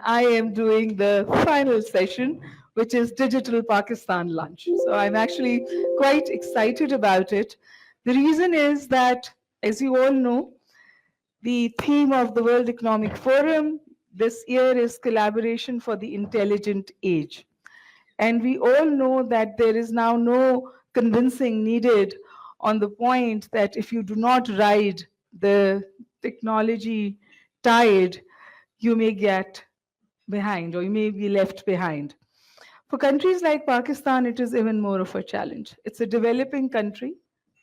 I am doing the final session, which is Digital Pakistan Lunch. So I'm actually quite excited about it. The reason is that, as you all know, the theme of the World Economic Forum this year is collaboration for the intelligent age. And we all know that there is now no convincing needed on the point that if you do not ride the technology tide, you may get behind or you may be left behind. For countries like Pakistan, it is even more of a challenge. It's a developing country,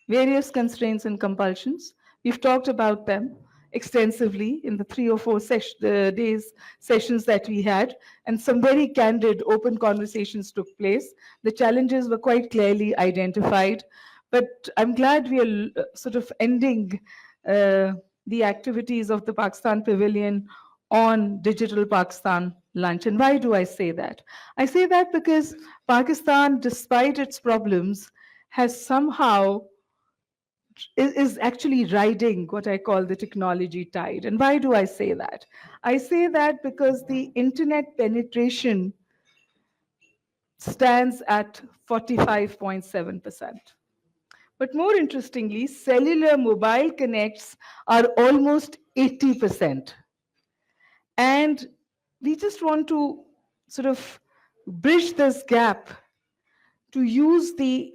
various constraints and compulsions. We've talked about them extensively in the 3 or 4 days sessions that we had, and some very candid, open conversations took place. The challenges were quite clearly identified, but I'm glad we are sort of ending the activities of the Pakistan Pavilion on Digital Pakistan Lunch. And why do I say that? I say that because Pakistan, despite its problems, has somehow is actually riding what I call the technology tide. And why do I say that? I say that because the internet penetration stands at 45.7%. But more interestingly, cellular mobile connects are almost 80%. And we just want to sort of bridge this gap to use the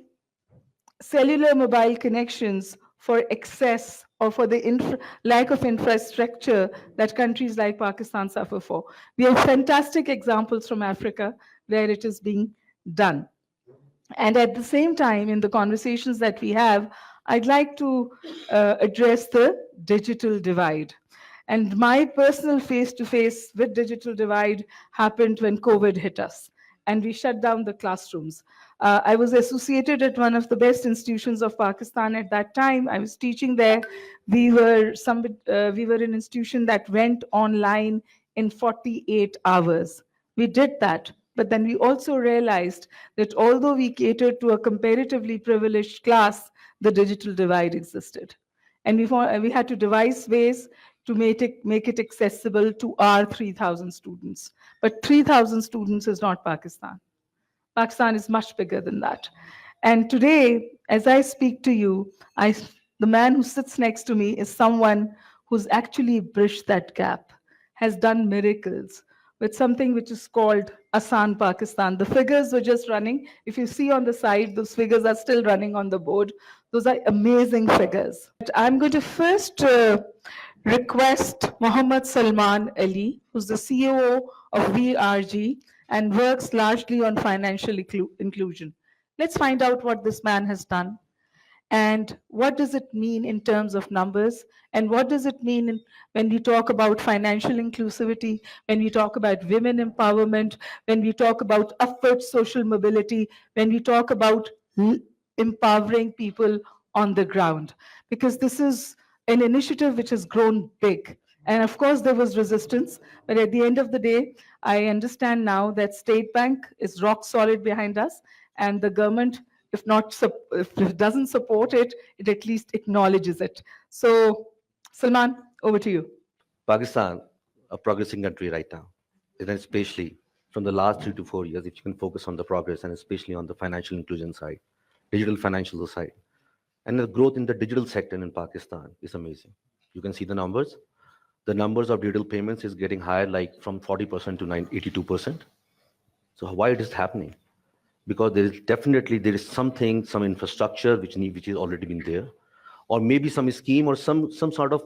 cellular mobile connections for excess or for the lack of infrastructure that countries like Pakistan suffer for. We have fantastic examples from Africa where it is being done. And at the same time, in the conversations that we have, I'd like to address the digital divide. And my personal face-to-face with digital divide happened when COVID hit us and we shut down the classrooms. I was associated at one of the best institutions of Pakistan at that time. I was teaching there. We were an institution that went online in 48 hours. We did that. But then we also realized that although we catered to a comparatively privileged class, the digital divide existed. And we had to devise ways to make it accessible to our 3,000 students. But 3,000 students is not Pakistan. Pakistan is much bigger than that. And today, as I speak to you, the man who sits next to me is someone who's actually bridged that gap, has done miracles with something which is called Asan Pakistan. The figures were just running. If you see on the side, those figures are still running on the board. Those are amazing figures. I'm going to first request Muhammad Salman Ali, who's the CEO of VRG and works largely on financial inclusion. Let's find out what this man has done. And what does it mean in terms of numbers? And what does it mean when we talk about financial inclusivity, when we talk about women empowerment, when we talk about upward social mobility, when we talk about empowering people on the ground? Because this is an initiative which has grown big. And of course, there was resistance. But at the end of the day, I understand now that State Bank is rock solid behind us, and the government, if it doesn't support it, it at least acknowledges it. So, Salman, over to you. Pakistan, a progressing country right now, and especially from the last 3 to 4 years, if you can focus on the progress and especially on the financial inclusion side, digital financial side, and the growth in the digital sector in Pakistan is amazing. You can see the numbers. The numbers of digital payments is getting higher, like from 40% to 82%. So why it is happening? Because there is something, some infrastructure which is already been there, or maybe some scheme or some sort of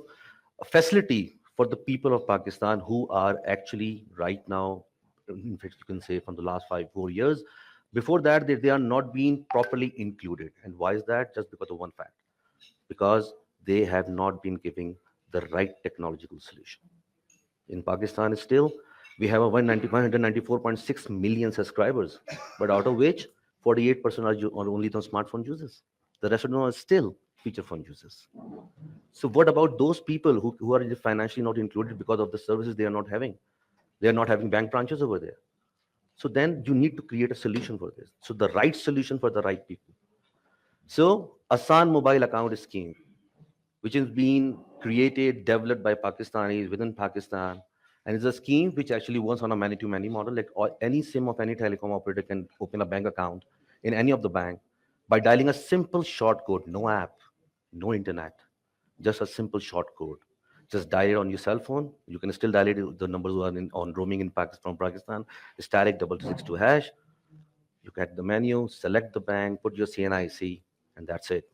facility for the people of Pakistan who are actually right now, in fact, you can say from the last 4 years, before that they are not being properly included. And why is that? Just because of one fact, because they have not been giving the right technological solution. In Pakistan, still, we have a 194.6 million subscribers, but out of which 48% are only the smartphone users. The rest of them are still feature phone users. So what about those people who are financially not included because of the services they are not having? They are not having bank branches over there. So then you need to create a solution for this. So the right solution for the right people. So Asan mobile account scheme, which is being created, developed by Pakistanis within Pakistan, And it's a scheme which actually works on a many-to-many model. Like any SIM of any telecom operator can open a bank account in any of the bank by dialing a simple short code, no app, no internet, just a simple short code. Just dial it on your cell phone. You can still dial it. The numbers who are on roaming in Pakistan, from Pakistan, static 662 hash. You get the menu, select the bank, put your CNIC, and that's it.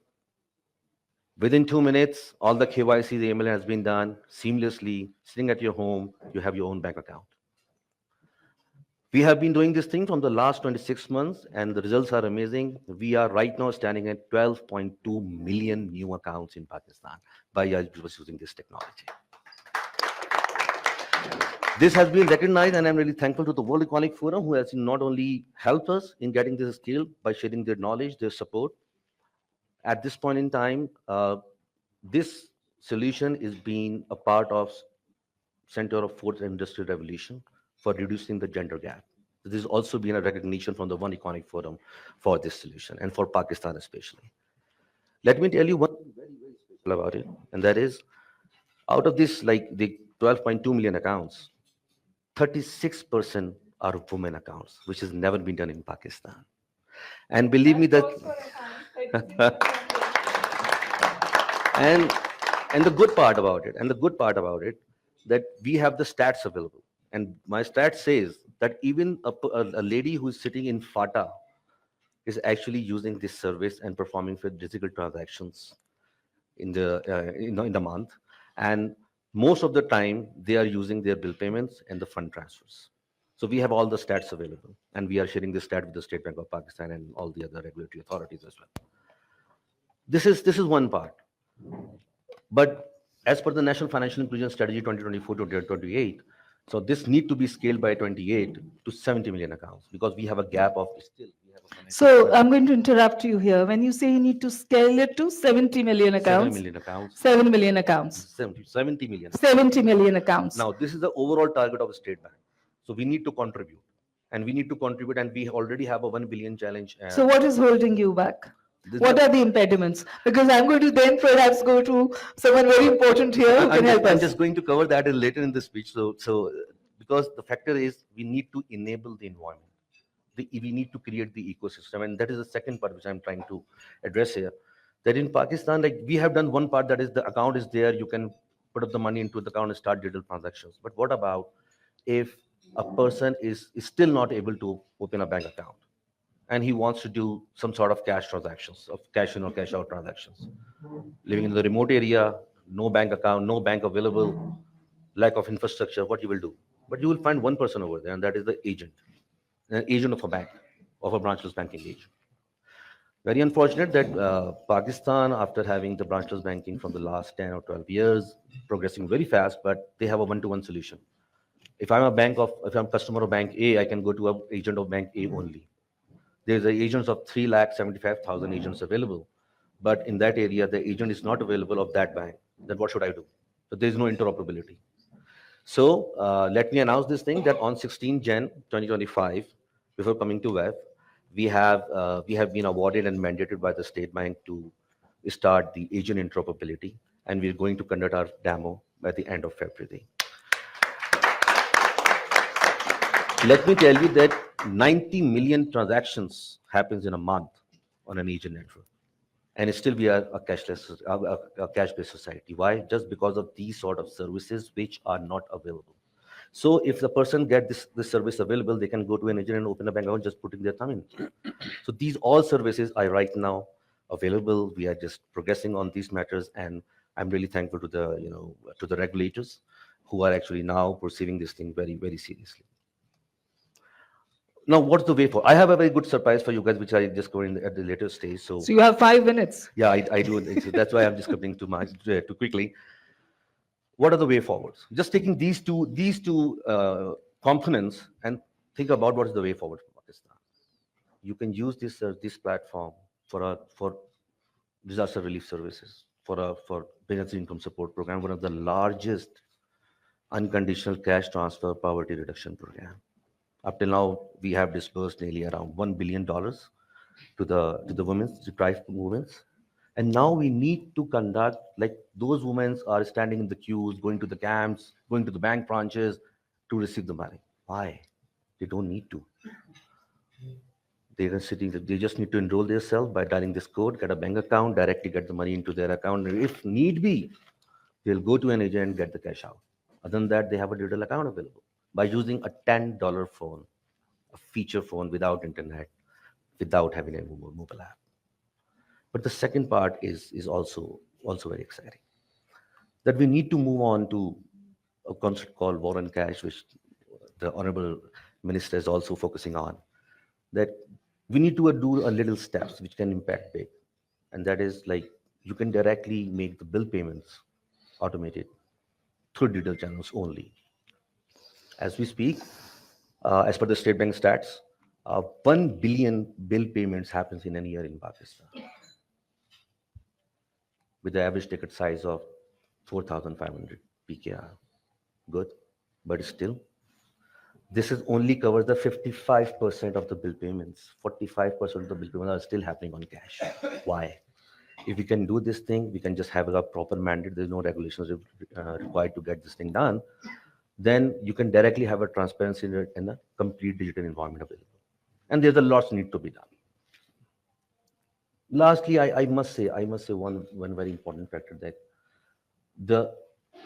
Within 2 minutes, all the KYC, the email has been done seamlessly. Sitting at your home, you have your own bank account. We have been doing this thing from the last 26 months, and the results are amazing. We are right now standing at 12.2 million new accounts in Pakistan by using this technology. This has been recognized, and I'm really thankful to the World Economic Forum, who has not only helped us in getting this skill by sharing their knowledge, their support. At this point in time, this solution is being a part of center of fourth industrial revolution for reducing the gender gap. This has also been a recognition from the One Economic Forum for this solution and for Pakistan especially. Let me tell you one thing very, very special about it, and that is out of this, like the 12.2 million accounts, 36% are women accounts, which has never been done in Pakistan. And believe me that and the good part about it, that we have the stats available. And my stat says that even a lady who's sitting in Fata is actually using this service and performing for digital transactions in the in the month. And most of the time, they are using their bill payments and the fund transfers. So we have all the stats available, and we are sharing this stat with the State Bank of Pakistan and all the other regulatory authorities as well. This is one part. But as per the National Financial Inclusion Strategy 2024-2028, so this need to be scaled by 28 to 70 million accounts, because we have a gap of still we have a financial So I'm going to interrupt you here. When you say you need to scale it to 70 million 7 accounts, million accounts, 7 million accounts, 70 million. 70 million accounts. Now, this is the overall target of the State Bank. So we need to contribute, and we already have a 1 billion challenge. So what is holding you back? This What are the impediments? Because I'm going to then perhaps go to someone very important here who can help I'm us. just going to cover that later in the speech. So because the factor is we need to enable the environment. We need to create the ecosystem, and that is the second part which I'm trying to address here. That in Pakistan, like we have done one part, that is the account is there, you can put up the money into the account and start digital transactions. But what about if a person is still not able to open a bank account and he wants to do some sort of cash transactions, of cash in or cash out transactions, living in the remote area, no bank account, no bank available, lack of infrastructure, what you will do? But you will find one person over there, and that is the agent, an agent of a bank, of a branchless banking agent. Very unfortunate that Pakistan, after having the branchless banking from the last 10 or 12 years, progressing very fast, but they have a one-to-one solution. If I'm a customer of bank A, I can go to an agent of bank A only. There's agents of 3,75,000 agents available, but in that area, the agent is not available of that bank. Then what should I do? So there's no interoperability. So let me announce this thing that on 16 Jan 2025, before coming to WEF, we have been awarded and mandated by the State Bank to start the agent interoperability, and we're going to conduct our demo by the end of February. Let me tell you that 90 million transactions happens in a month on an agent network, and still we are a cash-based society. Why? Just because of these sort of services which are not available. So if the person get this service available, they can go to an agent and open a bank account just putting their thumb in. So these all services are right now available. We are just progressing on these matters, and I'm really thankful to the regulators who are actually now perceiving this thing very, very seriously. Now, what's the way forward? I have a very good surprise for you guys, which I just go in at the later stage. So you have 5 minutes. yeah, I do. So that's why I'm just coming too much too quickly. What are the way forwards? Just taking these two components and think about what is the way forward for Pakistan. You can use this platform for disaster relief services, for business income support program, one of the largest unconditional cash transfer poverty reduction program. Up till now, we have disbursed nearly around $1 billion to the women's deprived movements. And now we need to conduct, like those women are standing in the queues, going to the camps, going to the bank branches, to receive the money. Why? They don't need to. They're sitting. They just need to enroll themselves by dialing this code, get a bank account, directly get the money into their account. And if need be, they'll go to an agent and get the cash out. Other than that, they have a digital account available by using a $10 phone, a feature phone without internet, without having a mobile app. But the second part is also very exciting. That we need to move on to a concept called war on cash, which the honorable minister is also focusing on. That we need to do a little steps which can impact big, and that is like you can directly make the bill payments automated through digital channels only. As we speak, as per the State Bank stats, 1 billion bill payments happens in a year in Pakistan, with the average ticket size of 4,500 PKR. Good, but still, this is only covers the 55% of the bill payments. 45% of the bill payments are still happening on cash. Why? If we can do this thing, we can just have a proper mandate. There's no regulations required to get this thing done. Then you can directly have a transparency in a complete digital environment available. And there's a lot need to be done. Lastly, I must say one very important factor that the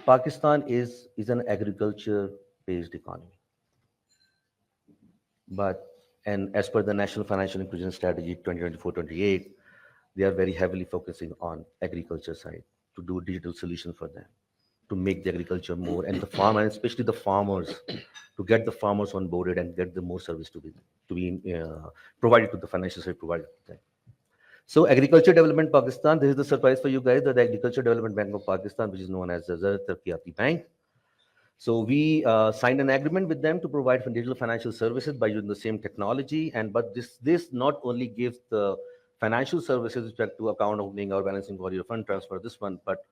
Pakistan is an agriculture-based economy. But and as per the National Financial Inclusion Strategy 2024-28, they are very heavily focusing on agriculture side to do digital solutions for them, to make the agriculture more and the farmer, and especially the farmers, to get the farmers onboarded and get the more service to be provided to the financial side provided to them. So Agriculture Development Pakistan, this is the surprise for you guys, that the Agriculture Development Bank of Pakistan, which is known as the Zar Tarqiyati Bank. So we signed an agreement with them to provide digital financial services by using the same technology. But this not only gives the financial services with respect to account opening or balancing or your fund transfer, this one, but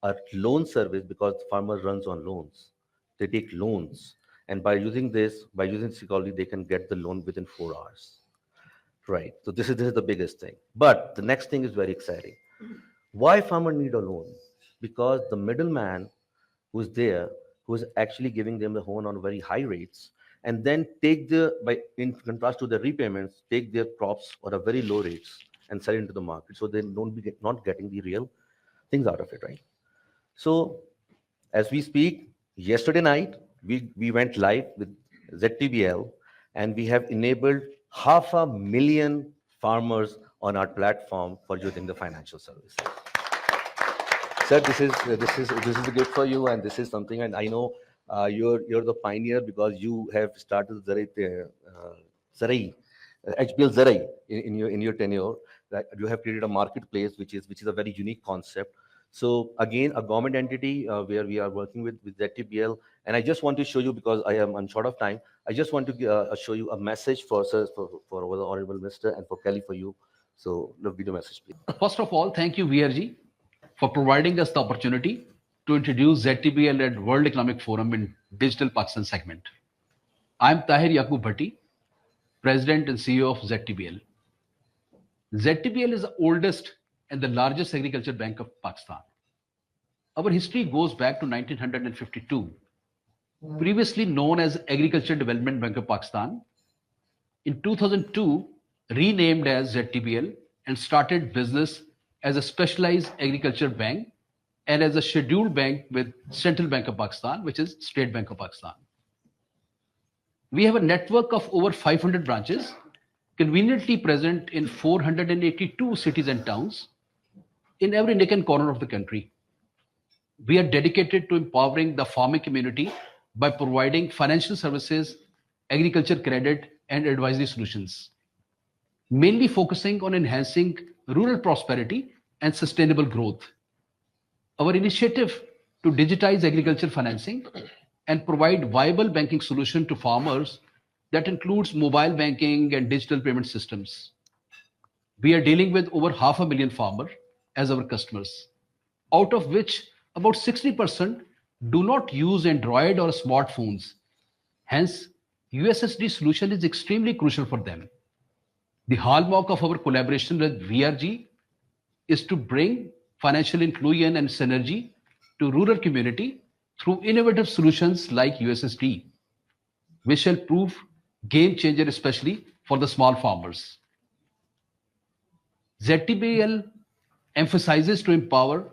a loan service, because the farmer runs on loans. They take loans. And by using this technology, they can get the loan within 4 hours. Right. So this is the biggest thing. But the next thing is very exciting. Why farmer need a loan? Because the middleman who's there, who is actually giving them the loan on very high rates, and then in contrast to the repayments, take their crops on a very low rates and sell it into the market. So they not getting the real things out of it, right? So as we speak, yesterday night, we went live with ZTBL, and we have enabled 500,000 farmers on our platform for using the financial services. Sir, this is a gift for you, and this is something. And I know you're the pioneer, because you have started Zarai, HBL Zarai in your tenure. That you have created a marketplace, which is a very unique concept. So again, a government entity where we are working with ZTBL, and I just want to show you, because I am on short of time. I just want to show you a message for the Honorable Minister, and for Kelly, for you. So the video message, please. First of all, thank you, VRG, for providing us the opportunity to introduce ZTBL at World Economic Forum in Digital Pakistan segment. I'm Tahir Yaqub Bhatti, President and CEO of ZTBL. ZTBL is the oldest and the largest agriculture bank of Pakistan. Our history goes back to 1952, previously known as Agriculture Development Bank of Pakistan. In 2002, renamed as ZTBL, and started business as a specialized agriculture bank and as a scheduled bank with Central Bank of Pakistan, which is State Bank of Pakistan. We have a network of over 500 branches, conveniently present in 482 cities and towns in every nook and corner of the country. We are dedicated to empowering the farming community by providing financial services, agriculture credit, and advisory solutions, mainly focusing on enhancing rural prosperity and sustainable growth. Our initiative to digitize agriculture financing and provide viable banking solution to farmers that includes mobile banking and digital payment systems. We are dealing with over 500,000 farmers as our customers, out of which about 60% do not use Android or smartphones. Hence, USSD solution is extremely crucial for them. The hallmark of our collaboration with VRG is to bring financial inclusion and synergy to rural community through innovative solutions like USSD. which shall prove game changer, especially for the small farmers. ZTBL emphasizes to empower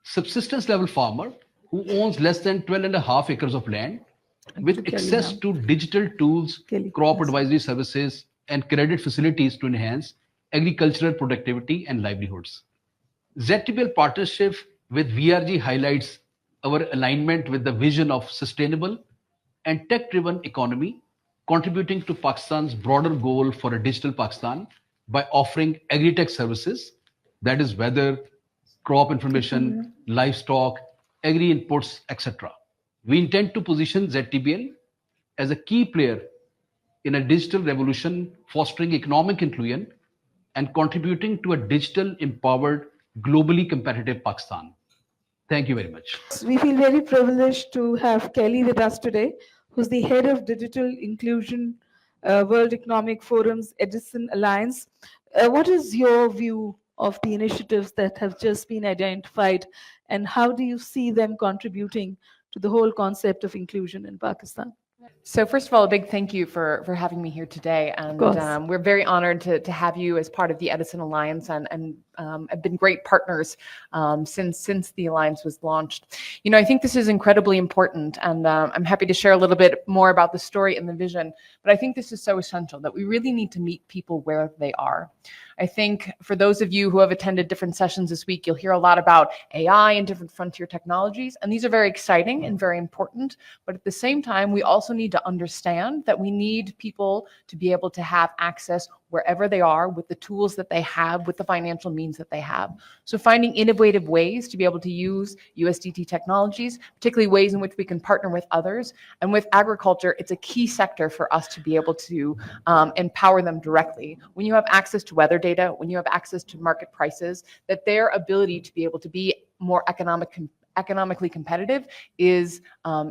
subsistence level farmer who owns less than 12.5 acres of land with access to digital tools, crop advisory services, and credit facilities to enhance agricultural productivity and livelihoods. ZTBL partnership with VRG highlights our alignment with the vision of sustainable and tech-driven economy, contributing to Pakistan's broader goal for a digital Pakistan by offering agri-tech services, that is weather, crop information, livestock, agri inputs, etc. We intend to position ZTBL as a key player in a digital revolution, fostering economic inclusion and contributing to a digital empowered, globally competitive Pakistan. Thank you very much. We feel very privileged to have Kelly with us today, who's the head of Digital Inclusion World Economic Forum's Edison Alliance. What is your view of the initiatives that have just been identified, and how do you see them contributing to the whole concept of inclusion in Pakistan? So first of all, a big thank you for having me here today. And we're very honored to have you as part of the Edison Alliance and have been great partners since the Alliance was launched. You know, I think this is incredibly important, and I'm happy to share a little bit more about the story and the vision, but I think this is so essential that we really need to meet people where they are. I think for those of you who have attended different sessions this week, you'll hear a lot about AI and different frontier technologies, and these are very exciting and very important, but at the same time, we also need to understand that we need people to be able to have access wherever they are with the tools that they have, with the financial means that they have. So finding innovative ways to be able to use USDT technologies, particularly ways in which we can partner with others. And with agriculture, it's a key sector for us to be able to empower them directly. When you have access to weather data, when you have access to market prices, that their ability to be able to be more economically competitive is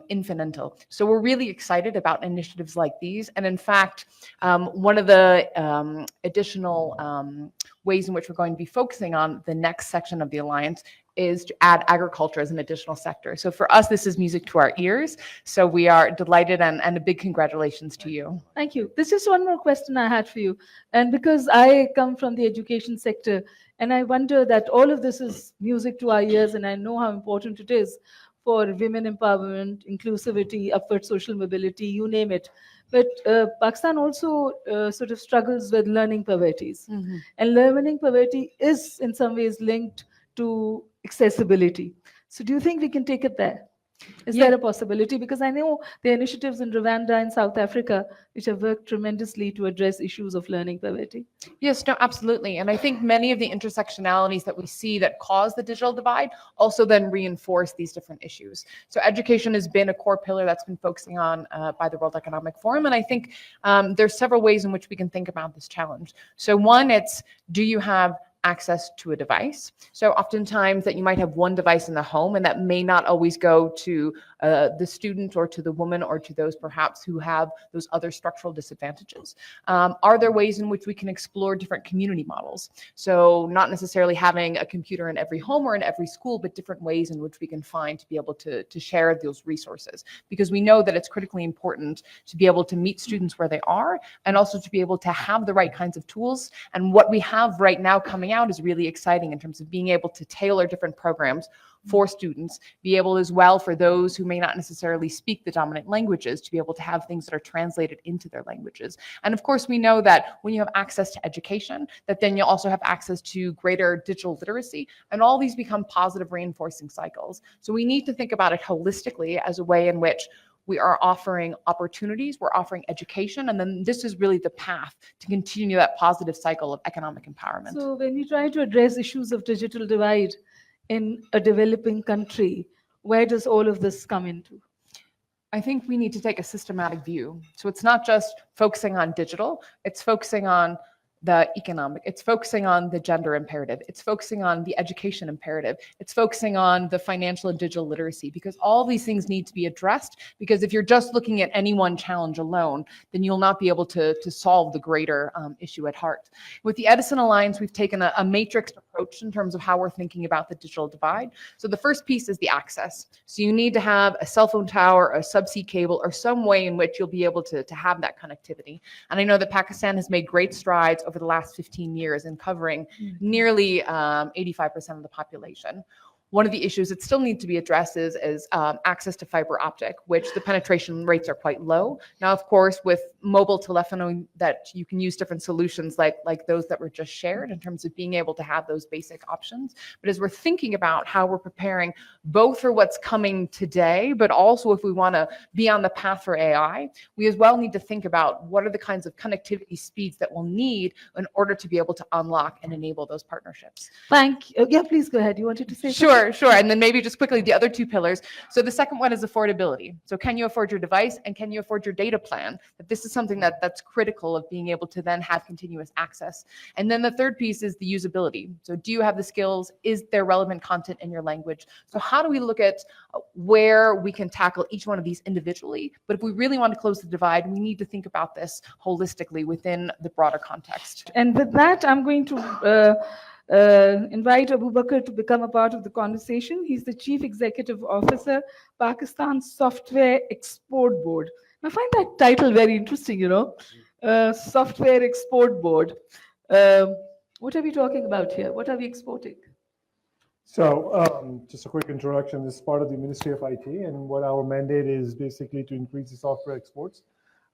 infinital. So we're really excited about initiatives like these. And in fact, one of the additional ways in which we're going to be focusing on the next section of the Alliance is to add agriculture as an additional sector. So for us, this is music to our ears. So we are delighted, and a big congratulations to you. Thank you. There's just one more question I had for you. And because I come from the education sector, and I wonder that all of this is music to our ears, and I know how important it is for women empowerment, inclusivity, upward social mobility, you name it. But Pakistan also sort of struggles with learning poverties. Mm-hmm. And learning poverty is in some ways linked to accessibility. So do you think we can take it there? Is there a possibility? Because I know there are initiatives in Rwanda and South Africa which have worked tremendously to address issues of learning poverty. Yes, no, absolutely. And I think many of the intersectionalities that we see that cause the digital divide also then reinforce these different issues. So education has been a core pillar that's been focusing on by the World Economic Forum. And I think there's several ways in which we can think about this challenge. So one, it's, do you have access to a device? So oftentimes that you might have one device in the home, and that may not always go to the student or to the woman or to those perhaps who have those other structural disadvantages. Are there ways in which we can explore different community models? So not necessarily having a computer in every home or in every school, but different ways in which we can find to be able to share those resources. Because we know that it's critically important to be able to meet students where they are, and also to be able to have the right kinds of tools. And what we have right now coming out is really exciting in terms of being able to tailor different programs for students, be able as well for those who may not necessarily speak the dominant languages to be able to have things that are translated into their languages. And of course, we know that when you have access to education, that then you also have access to greater digital literacy, and all these become positive reinforcing cycles. So we need to think about it holistically as a way in which we are offering opportunities, we're offering education, and then this is really the path to continue that positive cycle of economic empowerment. So when we try to address issues of digital divide in a developing country, where does all of this come into? I think we need to take a systematic view. So it's not just focusing on digital, it's focusing on the economic, it's focusing on the gender imperative, it's focusing on the education imperative, it's focusing on the financial and digital literacy, because all these things need to be addressed, because if you're just looking at any one challenge alone, then you'll not be able to solve the greater issue at heart. With the Edison Alliance, we've taken a matrix approach in terms of how we're thinking about the digital divide. So the first piece is the access. So you need to have a cell phone tower, a subsea cable, or some way in which you'll be able to have that connectivity. And I know that Pakistan has made great strides over the last 15 years in covering nearly 85% of the population. One of the issues that still need to be addressed is access to fiber optic, which the penetration rates are quite low. Now, of course, with mobile telephony, that you can use different solutions like those that were just shared in terms of being able to have those basic options. But as we're thinking about how we're preparing both for what's coming today, but also if we want to be on the path for AI, we as well need to think about what are the kinds of connectivity speeds that we'll need in order to be able to unlock and enable those partnerships. Thank you. Yeah, please go ahead. You wanted to say something? Sure. And then maybe just quickly, the other two pillars. So the second one is affordability. So can you afford your device and can you afford your data plan? That this is something that's critical of being able to then have continuous access. And then the third piece is the usability. So do you have the skills? Is there relevant content in your language? So how do we look at where we can tackle each one of these individually? But if we really want to close the divide, we need to think about this holistically within the broader context. And with that, I'm going to invite Abu Bakr to become a part of the conversation. He's the Chief Executive Officer, Pakistan Software Export Board. I find that title very interesting, Software Export Board. What are we talking about here? What are we exporting? So just a quick introduction. This is part of the Ministry of IT, and what our mandate is basically to increase the software exports.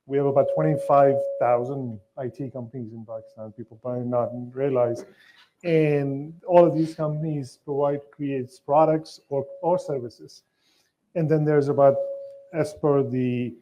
We have about 25,000 IT companies in Pakistan, people probably not realize. And all of these companies creates products or services. And then there's about, as per the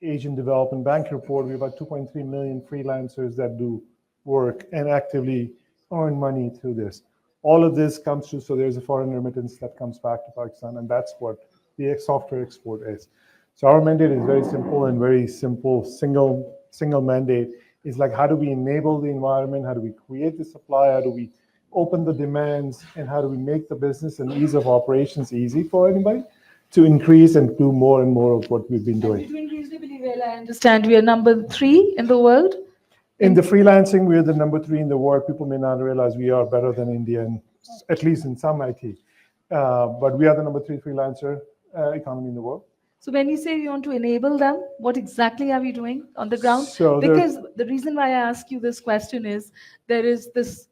Asian Development Bank report, we have about 2.3 million freelancers that do work and actively earn money through this. All of this comes through, so there's a foreign remittance that comes back to Pakistan, and that's what the software export is. So our mandate is very simple, single mandate. It's like, how do we enable the environment? How do we create the supply? How do we open the demands? And how do we make the business and ease of operations easy for anybody to increase and do more and more of what we've been doing? You're doing reasonably well, I understand. We are number 3 in the world. In the freelancing, we're the number 3 in the world. People may not realize we are better than India, at least in some IT. But we are the number 3 freelancer economy in the world. So when you say you want to enable them, what exactly are we doing on the ground? So because the reason why I ask you this question is there is this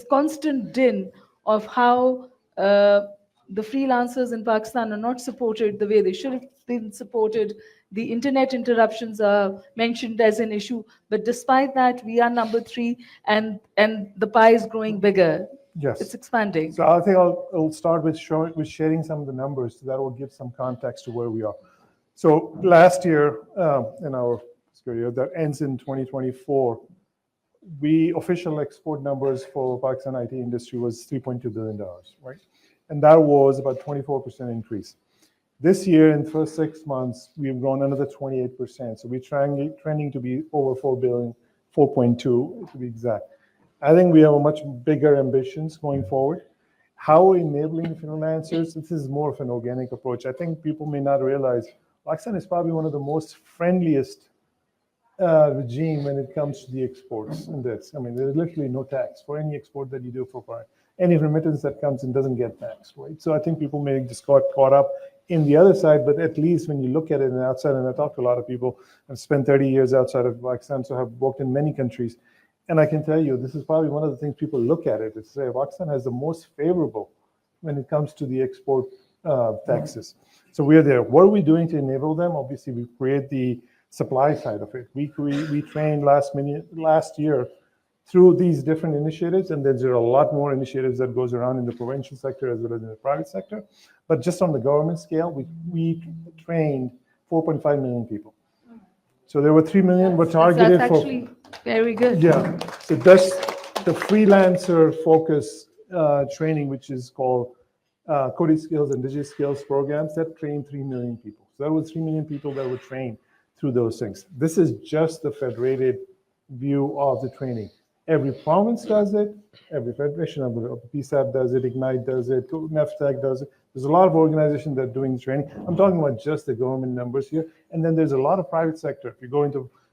constant din of how the freelancers in Pakistan are not supported the way they should have been supported. The internet interruptions are mentioned as an issue, but despite that, we are number 3, and the pie is growing bigger. Yes. It's expanding. So I think I'll start with sharing some of the numbers that will give some context to where we are. So last year, in our fiscal year that ends in 2024, official export numbers for Pakistan IT industry was $3.2 billion, right? And that was about 24% increase. This year, in the first 6 months, we've grown another 28%. So we're trending to be over 4 billion, 4.2 to be exact. I think we have a much bigger ambitions going forward. How enabling freelancers, this is more of an organic approach. I think people may not realize Pakistan is probably one of the most friendliest regime when it comes to the exports in this. I mean, there's literally no tax for any export that you do for any remittance that comes in doesn't get taxed, right? So I think people may just got caught up in the other side, but at least when you look at it outside, and I talk to a lot of people, I've spent 30 years outside of Pakistan, so I've worked in many countries. And I can tell you, this is probably one of the things people look at it, is say Pakistan has the most favorable when it comes to the export taxes. So we are there. What are we doing to enable them? Obviously, we create the supply side of it. We trained last year through these different initiatives, and there are a lot more initiatives that goes around in the provincial sector as well as in the private sector. But just on the government scale, we trained 4.5 million people. So there were 3 million were targeted that's actually very good. Yeah. So that's the freelancer focus training, which is called coding skills and digital skills programs, that trained 3 million people. So that was 3 million people that were trained through those things. This is just the federated view of the training. Every province does it, every federation of the PSAP does it, Ignite does it, NEFTAC does it. There's a lot of organizations that are doing training. I'm talking about just the government numbers here. And then there's a lot of private sector. If you go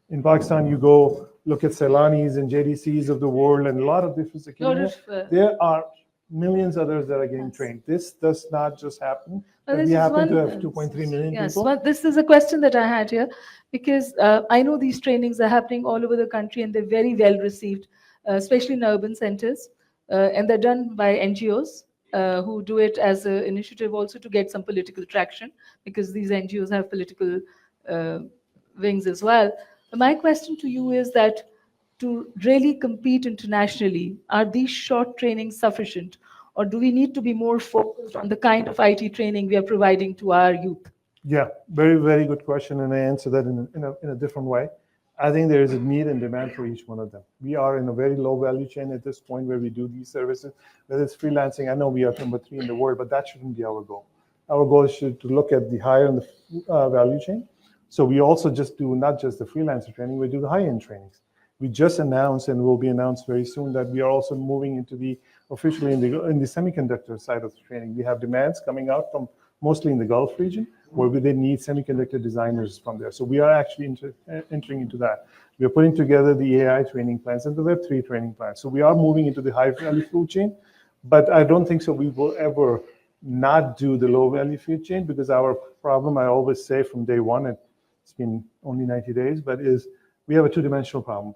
in Pakistan, you go look at Ceylanis and JDCs of the world and a lot of different securities. There are millions others that are getting trained. This does not just happen. We happen to have 2.3 million people. Yes, this is a question that I had here, because I know these trainings are happening all over the country and they're very well received, especially in urban centers, and they're done by NGOs who do it as an initiative also to get some political traction, because these NGOs have political wings as well. My question to you is that to really compete internationally, are these short trainings sufficient? Or do we need to be more focused on the kind of IT training we are providing to our youth? Yeah, very, very good question. And I answer that in a different way. I think there is a need and demand for each one of them. We are in a very low value chain at this point where we do these services, whether it's freelancing. I know we are number 3 in the world, but that shouldn't be our goal. Our goal is to look at the higher in the value chain. So we also just do not just the freelancer training, we do the high-end trainings. We just announced, and will be announced very soon, that we are also moving into the officially in the semiconductor side of the training. We have demands coming out from mostly in the Gulf region, where they need semiconductor designers from there. So we are actually entering into that. We are putting together the AI training plans and the Web3 training plans. So we are moving into the high-value food chain, but I don't think so we will ever not do the low-value food chain, because our problem, I always say from day one, and it's been only 90 days, but is we have a two-dimensional problem.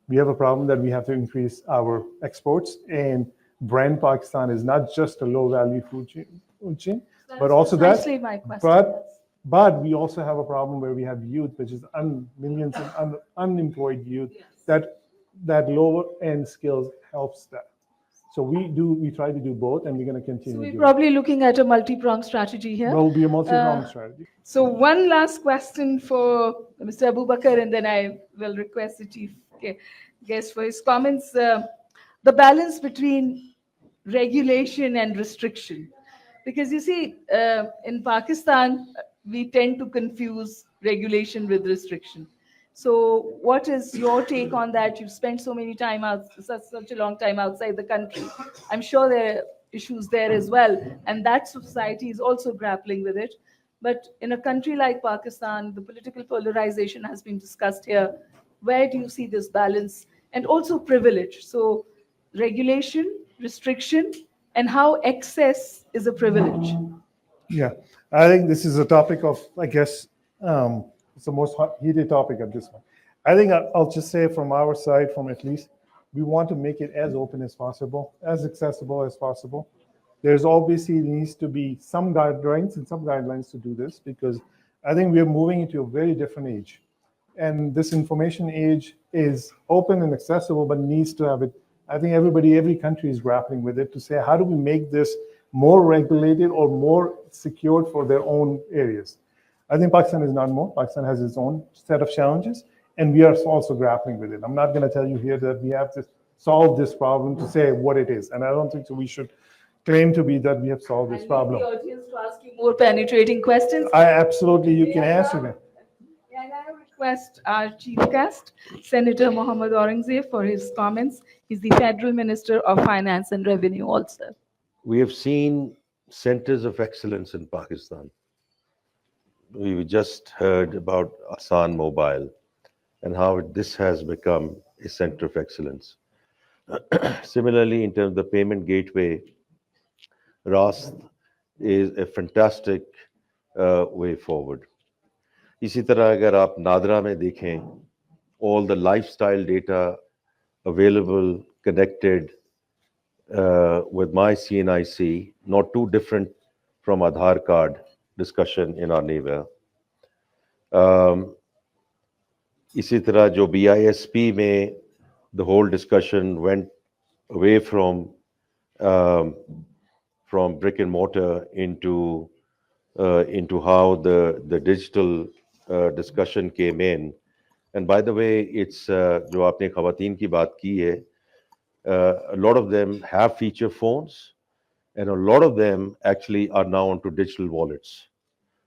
We have a problem that we have to increase our exports, and brand Pakistan is not just a low-value food chain, but also that. My question. But we also have a problem where we have youth, which is millions of unemployed youth. That lower end skills helps that. So we try to do both, and we're going to continue. So we're probably looking at a multi-pronged strategy here. There will be a multi-pronged strategy. So one last question for Mr. Abu Bakr, and then I will request the chief guest for his comments. The balance between regulation and restriction. Because you see, in Pakistan, we tend to confuse regulation with restriction. So what is your take on that? You've spent so such a long time outside the country. I'm sure there are issues there as well. And that society is also grappling with it. But in a country like Pakistan, the political polarization has been discussed here. Where do you see this balance? And also privilege. So regulation, restriction, and how excess is a privilege. Yeah, I think this is a topic of, I guess, it's the most heated topic at this point. I think I'll just say from our side, from at least, we want to make it as open as possible, as accessible as possible. There's obviously needs to be some guidelines to do this, because I think we are moving into a very different age. And this information age is open and accessible, but needs to have it. I think every country is grappling with it to say, how do we make this more regulated or more secured for their own areas? I think Pakistan is not more. Pakistan has its own set of challenges, and we are also grappling with it. I'm not going to tell you here that we have to solve this problem to say what it is. And I don't think so we should claim to be that we have solved this problem. The audience to ask you more penetrating questions. You can answer them. And I request our chief guest, Senator Muhammad Aurangzeb, for his comments. He's the Federal Minister of Finance and Revenue also. We have seen centers of excellence in Pakistan. We just heard about Asan Mobile and how this has become a center of excellence. Similarly, in terms of the payment gateway, Rast is a fantastic way forward. इसी तरह अगर आप नादरा में देखें, all the lifestyle data available, connected with my CNIC, not too different from Aadhaar card discussion in our neighbor. इसी तरह जो BISP में the whole discussion went away from brick and mortar into how the digital discussion came in. And by the way, it's जो आपने ख़वातीन की बात की है, a lot of them have feature phones, and a lot of them actually are now onto digital wallets.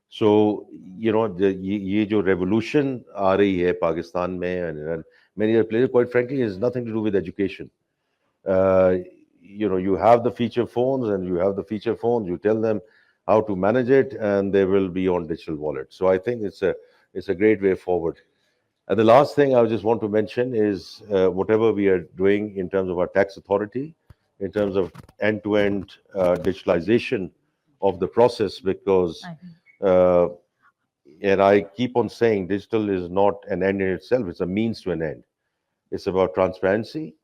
So, ये जो revolution आ रही है पाकिस्तान में, and many other places. Quite frankly, it has nothing to do with education. You have the feature phones and you have the feature phones, you tell them how to manage it and they will be on digital wallet. So I think it's a great way forward. And the last thing I just want to mention is whatever we are doing in terms of our tax authority, in terms of end-to-end digitalization of the process, because, and I keep on saying, digital is not an end in itself, it's a means to an end. It's about transparency,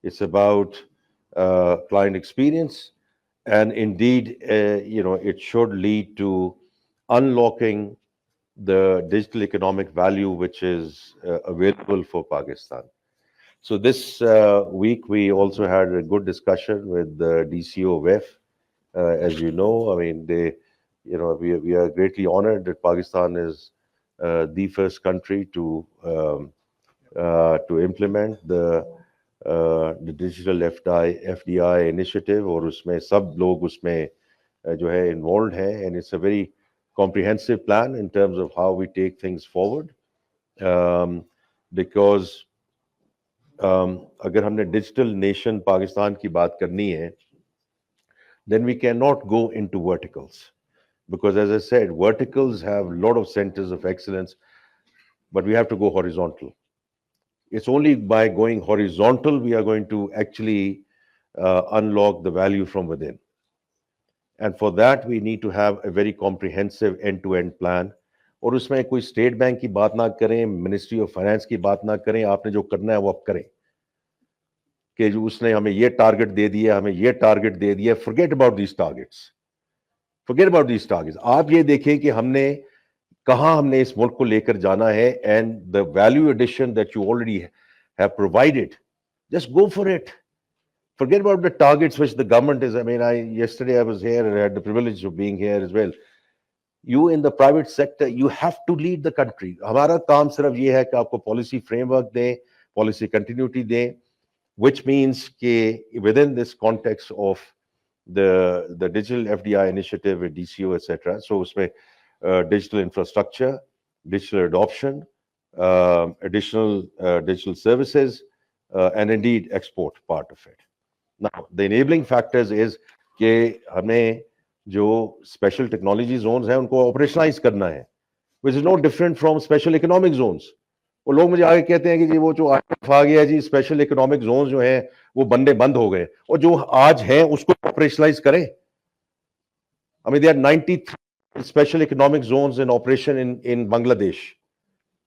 it's about client experience, and indeed, it should lead to unlocking the digital economic value which is available for Pakistan. So this week we also had a good discussion with the DCO WEF. As you know, I mean, we are greatly honored that Pakistan is the first country to implement the digital FDI initiative, और उसमें सब लोग उसमें जो है involved हैं, and it's a very comprehensive plan in terms of how we take things forward, because अगर हमने digital nation पाकिस्तान की बात करनी है, then we cannot go into verticals, because as I said, verticals have a lot of centers of excellence, but we have to go horizontal. It's only by going horizontal we are going to actually unlock the value from within. And for that, we need to have a very comprehensive end-to-end plan. और उसमें कोई state bank की बात ना करें, ministry of finance की बात ना करें, आपने जो करना है वो आप करें, कि जो उसने हमें ये टारगेट दे दिया, हमें ये टारगेट दे दिया, forget about these targets. Forget about these targets. आप ये देखें कि कहाँ हमने इस मुल्क को लेकर जाना है, and the value addition that you already have provided, just go for it. Forget about the targets which the government is. I mean, yesterday I was here and I had the privilege of being here as well. You in the private sector, you have to lead the country. हमारा काम सिर्फ ये है कि आपको policy framework दें, policy continuity दें, which means कि within this context of the digital FDI initiative with DCO, etc. So उसमें digital infrastructure, digital adoption, additional digital services, and indeed export part of it. Now, the enabling factors is कि हमें जो special technology zones हैं उनको operationalize करना है, which is no different from special economic zones. वो लोग मुझे आगे कहते हैं कि जी वो जो IMF आ गया जी, special economic zones जो हैं वो बंद हो गए, और जो आज हैं उसको operationalize करें. I mean, there are 93 special economic zones in operation in Bangladesh.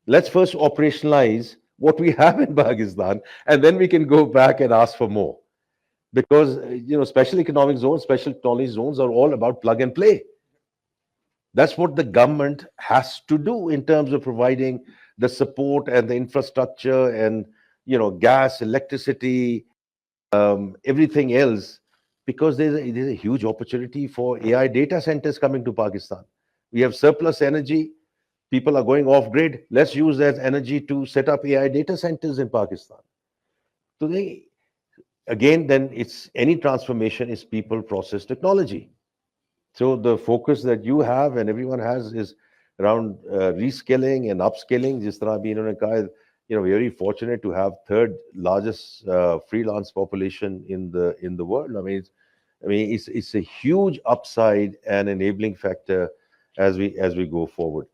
Let's first operationalize what we have in Pakistan, and then we can go back and ask for more. Because, special economic zones, special technology zones are all about plug and play. That's what the government has to do in terms of providing the support and the infrastructure and, gas, electricity, everything else, because there's a huge opportunity for AI data centers coming to Pakistan. We have surplus energy. People are going off grid. Let's use that energy to set up AI data centers in Pakistan. So then it's any transformation is people, process, technology. So the focus that you have and everyone has is around reskilling and upskilling. Jis tarah bhi inhone kaha, we're very fortunate to have third largest freelance population in the world. I mean, it's a huge upside and enabling factor as we go forward.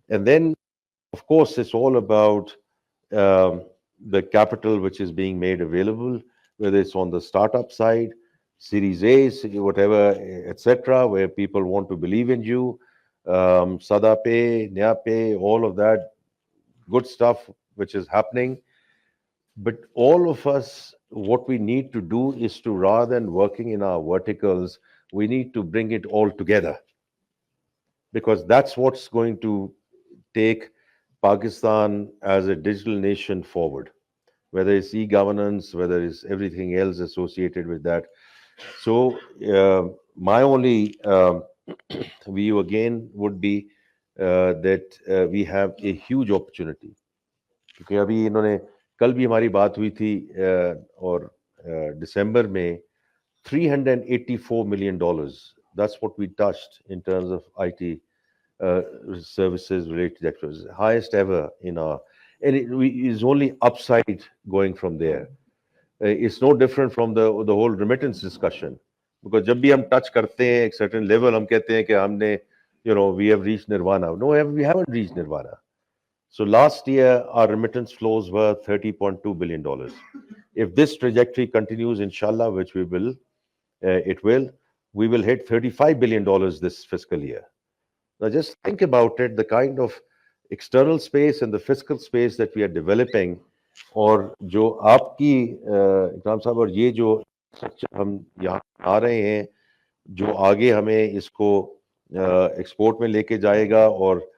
And then, of course, it's all about the capital which is being made available, whether it's on the startup side, Series A, whatever, etc., where people want to believe in you, Sada Pay, Nya Pay, all of that good stuff which is happening. But all of us, what we need to do is to, rather than working in our verticals, we need to bring it all together, because that's what's going to take Pakistan as a digital nation forward, whether it's e-governance, whether it's everything else associated with that. So my only view again would be that we have a huge opportunity. क्योंकि अभी इन्होंने कल भी हमारी बात हुई थी और दिसंबर में $384 million. That's what we touched in terms of IT services related activities, highest ever in our and is only upside going from there. It's no different from the whole remittance discussion, because जब भी हम touch करते हैं एक certain level, हम कहते हैं कि हमने, we have reached nirvana. No, we haven't reached nirvana. So last year, our remittance flows were $30.2 billion. If this trajectory continues, inshallah, which we will, we will hit $35 billion this fiscal year. Now just think about it, the kind of external space and the fiscal space that we are developing, और जो आपकी इकराम साहब, और ये जो हम यहाँ आ रहे हैं, जो आगे हमें इसको एक्सपोर्ट में लेके जाएगा, और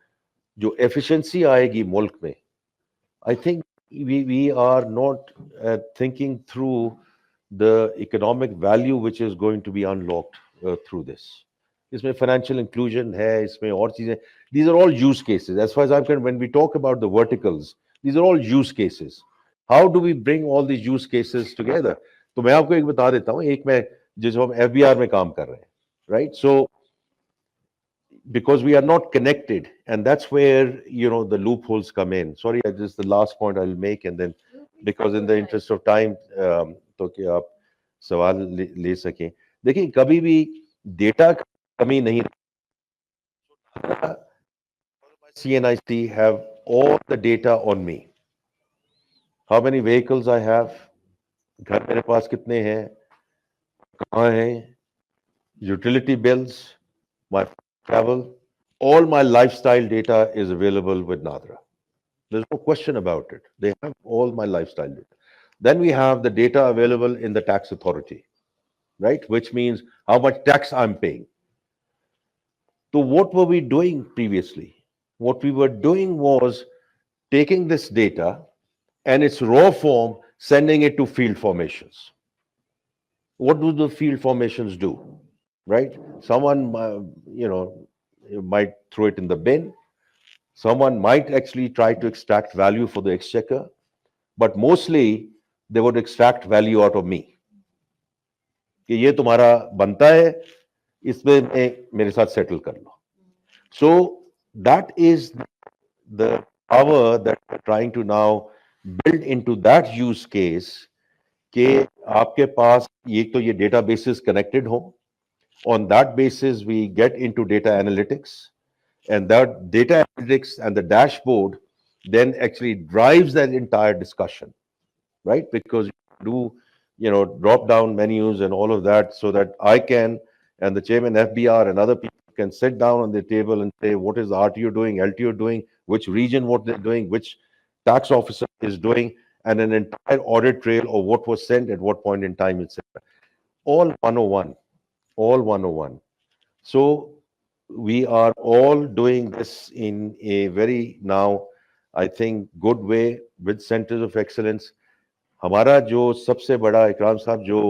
जो एफिशिएंसी आएगी मुल्क में, I think we are not thinking through the economic value which is going to be unlocked through this. इसमें financial inclusion है, इसमें और चीजें. These are all use cases. As far as I'm concerned, when we talk about the verticals, these are all use cases. How do we bring all these use cases together? तो मैं आपको एक बता देता हूँ, एक मैं जिसको हम FBR में काम कर रहे हैं, right? So because we are not connected, and that's where the loopholes come in. Sorry, just the last point I'll make, and then because in the interest of time, तो कि आप सवाल ले सकें. देखिए, कभी भी डेटा कमी नहीं. CNIC have all the data on me. How many vehicles I have, घर मेरे पास कितने हैं, कहाँ हैं, utility bills, my travel, all my lifestyle data is available with Nadra. There's no question about it. They have all my lifestyle data. Then we have the data available in the tax authority, right? Which means how much tax I'm paying. So what were we doing previously? What we were doing was taking this data and its raw form, sending it to field formations. What do the field formations do, right? Someone, might throw it in the bin. Someone might actually try to extract value for the exchequer, but mostly they would extract value out of me. कि ये तुम्हारा बनता है, इसमें मेरे साथ settle कर लो. So that is the power that we're trying to now build into that use case, कि आपके पास एक तो ये databases connected हो. On that basis, we get into data analytics, and that data analytics and the dashboard then actually drives that entire discussion, right? Because you do, drop down menus and all of that, so that I can, and the chairman FBR and other people can sit down on the table and say, what is RTO doing, LTO doing, which region what they're doing, which tax officer is doing, and an entire audit trail of what was sent at what point in time, etc. All 101. All 101. So we are all doing this in a very now, I think, good way with centers of excellence. हमारा जो सबसे बड़ा इकराम साहब जो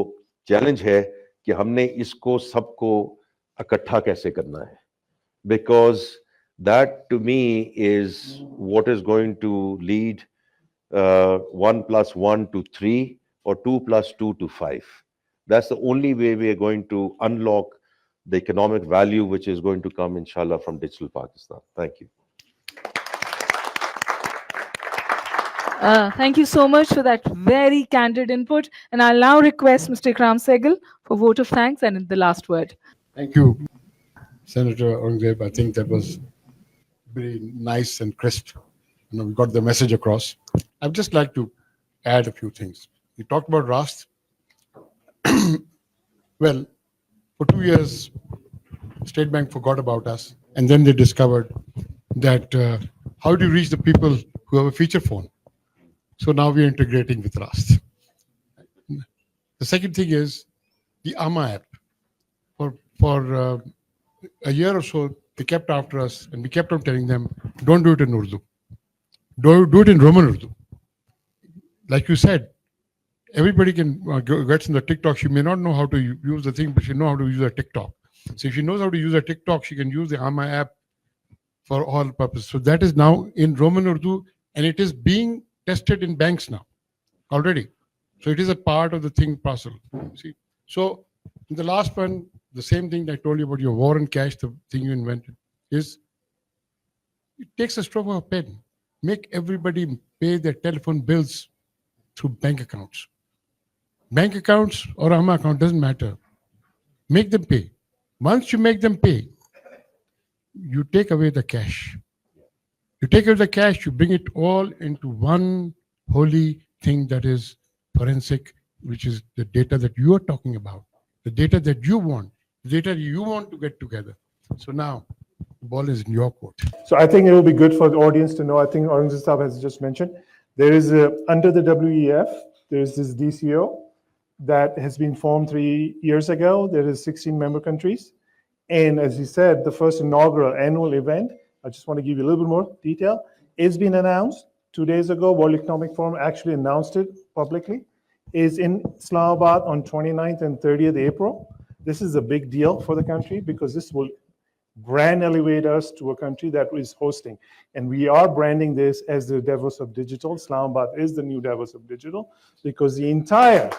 challenge है कि हमने इसको सबको इकट्ठा कैसे करना है, because that to me is what is going to lead 1 + 1 to 3 or 2 + 2 to 5. That's the only way we are going to unlock the economic value which is going to come, inshallah, from digital Pakistan. Thank you. Thank you so much for that very candid input. And I'll now request Mr. Ikram Sehgal for vote of thanks and the last word. Thank you, Senator Aurangzeb. I think that was very nice and crisp. We got the message across. I'd just like to add a few things. You talked about Rast. Well, for 2 years, State Bank forgot about us, and then they discovered that how do you reach the people who have a feature phone? So now we're integrating with Rast. The second thing is the AMA app. For a year or so, they kept after us, and we kept on telling them, don't do it in Urdu. Do it in Roman Urdu. Like you said, everybody can get in the TikTok. She may not know how to use the thing, but she knows how to use a TikTok. So if she knows how to use a TikTok, she can use the AMA app for all purposes. So that is now in Roman Urdu, and it is being tested in banks now already. So it is a part of the thing parcel. See, so in the last one, the same thing I told you about your war on cash, the thing you invented, is it takes a stroke of a pen. make everybody pay their telephone bills through bank accounts. Bank accounts or AMA account, doesn't matter. Make them pay. Once you make them pay, you take away the cash. You take away the cash, you bring it all into one holy thing, that is forensic, which is the data that you are talking about, the data that you want, the data you want to get together. So now, the ball is in your court. So I think it will be good for the audience to know, I think Aurangzeb Saab has just mentioned, there is under the WEF, there is this DCO that has been formed 3 years ago. There is 16 member countries. And as he said, the first inaugural annual event, I just want to give you a little bit more detail, it's been announced 2 days ago. World Economic Forum actually announced it publicly, is in Islamabad on 29th and 30th April. This is a big deal for the country because this will brand elevate us to a country that is hosting. And we are branding this as the Davos of Digital. Islamabad is the new Davos of Digital because the entire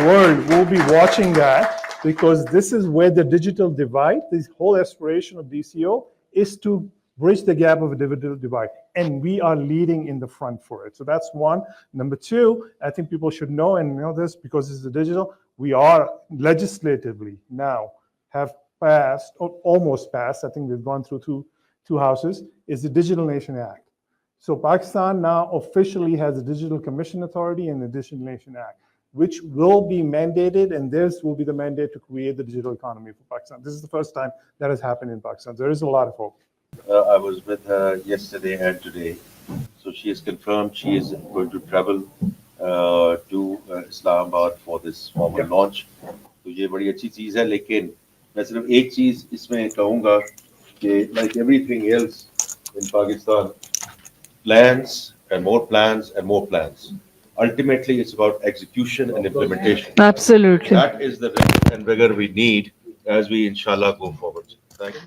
world will be watching that, because this is where the digital divide, this whole aspiration of DCO is to bridge the gap of a digital divide. And we are leading in the front for it. So that's one. Number two, I think people should know and know this because this is the digital. We are legislatively now have passed, or almost passed, I think we've gone through two houses, is the Digital Nation Act. So Pakistan now officially has a Digital Commission Authority and the Digital Nation Act, which will be mandated, and this will be the mandate to create the digital economy for Pakistan. This is the first time that has happened in Pakistan. There is a lot of hope. I was with her yesterday and today. So she has confirmed she is going to travel to Islamabad for this formal launch. तो ये बड़ी अच्छी चीज़ है, लेकिन मैं सिर्फ एक चीज़ इसमें कहूँगा कि like everything else in Pakistan, plans and more plans and more plans. Ultimately, it's about execution and implementation. Absolutely. That is the rigor and vigor we need as we, inshallah, go forward. Thank you.